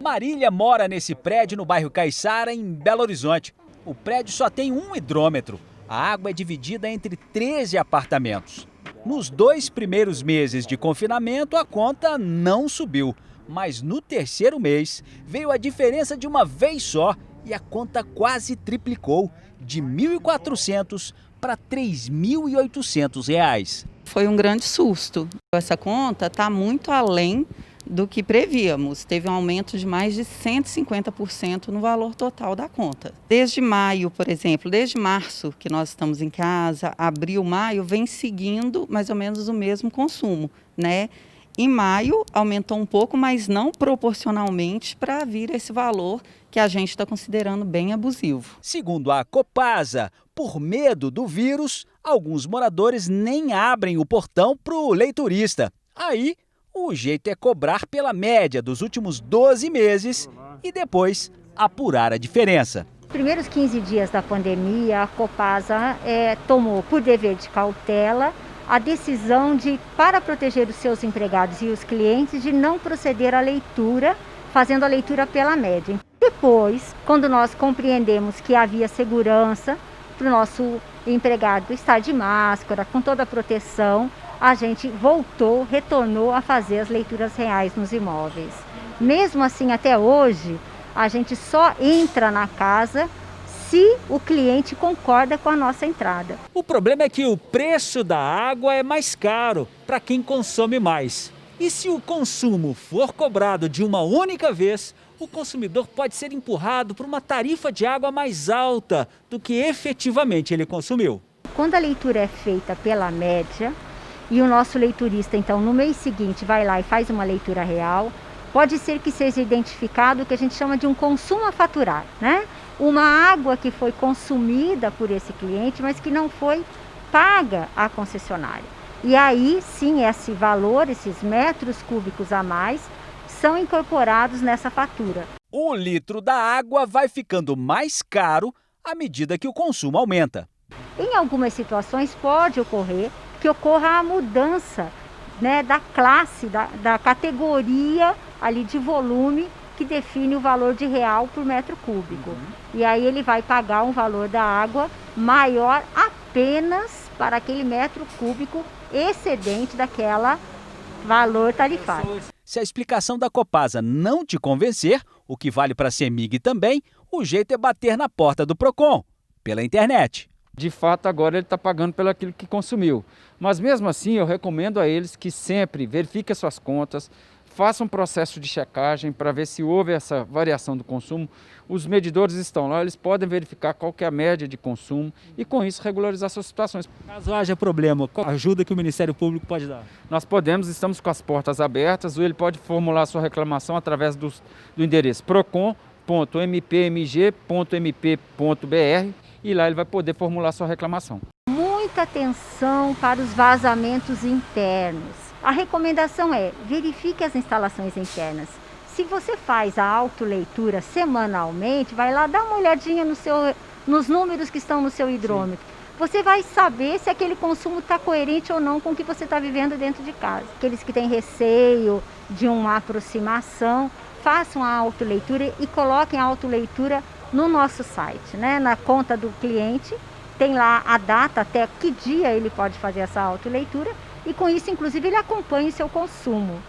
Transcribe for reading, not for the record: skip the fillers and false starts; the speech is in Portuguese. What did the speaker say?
Marília mora nesse prédio no bairro Caiçara, em Belo Horizonte. O prédio só tem um hidrômetro. A água é dividida entre 13 apartamentos. Nos 2 primeiros meses de confinamento, a conta não subiu. Mas no terceiro mês, veio a diferença de uma vez só e a conta quase triplicou, de R$ 1.400 para R$ 3.800. Foi um grande susto. Essa conta está muito além do que prevíamos. Teve um aumento de mais de 150% no valor total da conta. Desde maio, por exemplo, desde março que nós estamos em casa, abril, maio, vem seguindo mais ou menos o mesmo consumo, né? Em maio aumentou um pouco, mas não proporcionalmente para vir esse valor que a gente está considerando bem abusivo. Segundo a Copasa, por medo do vírus, alguns moradores nem abrem o portão para o leiturista. Aí, o jeito é cobrar pela média dos últimos 12 meses e depois apurar a diferença. Nos primeiros 15 dias da pandemia, a Copasa tomou, por dever de cautela, a decisão de, para proteger os seus empregados e os clientes, de não proceder à leitura, fazendo a leitura pela média. Depois, quando nós compreendemos que havia segurança para o nosso empregado estar de máscara, com toda a proteção, a gente retornou a fazer as leituras reais nos imóveis. Mesmo assim, até hoje, a gente só entra na casa se o cliente concorda com a nossa entrada. O problema é que o preço da água é mais caro para quem consome mais. E se o consumo for cobrado de uma única vez, o consumidor pode ser empurrado para uma tarifa de água mais alta do que efetivamente ele consumiu. Quando a leitura é feita pela média e o nosso leiturista, então, no mês seguinte vai lá e faz uma leitura real, pode ser que seja identificado o que a gente chama de um consumo a faturar, né? Uma água que foi consumida por esse cliente, mas que não foi paga à concessionária. E aí, sim, esse valor, esses metros cúbicos a mais, são incorporados nessa fatura. O litro da água vai ficando mais caro à medida que o consumo aumenta. Em algumas situações pode ocorrer que ocorra a mudança, né, da classe, da categoria ali de volume que define o valor de real por metro cúbico. E aí ele vai pagar um valor da água maior apenas para aquele metro cúbico excedente daquela valor tarifário. Se a explicação da Copasa não te convencer, o que vale para a CEMIG também, o jeito é bater na porta do Procon, pela internet. De fato, agora ele está pagando pelo aquilo que consumiu. Mas mesmo assim, eu recomendo a eles que sempre verifiquem as suas contas, façam um processo de checagem para ver se houve essa variação do consumo. Os medidores estão lá, eles podem verificar qual que é a média de consumo e, com isso, regularizar suas situações. Caso haja problema, qual ajuda que o Ministério Público pode dar? Nós estamos com as portas abertas, ou ele pode formular sua reclamação através do endereço procon.mpmg.mp.br e lá ele vai poder formular sua reclamação. Muita atenção para os vazamentos internos. A recomendação é: verifique as instalações internas. Se você faz a autoleitura semanalmente, vai lá dar uma olhadinha nos números que estão no seu hidrômetro. Você vai saber se aquele consumo está coerente ou não com o que você está vivendo dentro de casa. Aqueles que têm receio de uma aproximação, façam a autoleitura e coloquem a autoleitura no nosso site, né? Na conta do cliente, tem lá a data, até que dia ele pode fazer essa autoleitura, e com isso, inclusive, ele acompanha o seu consumo.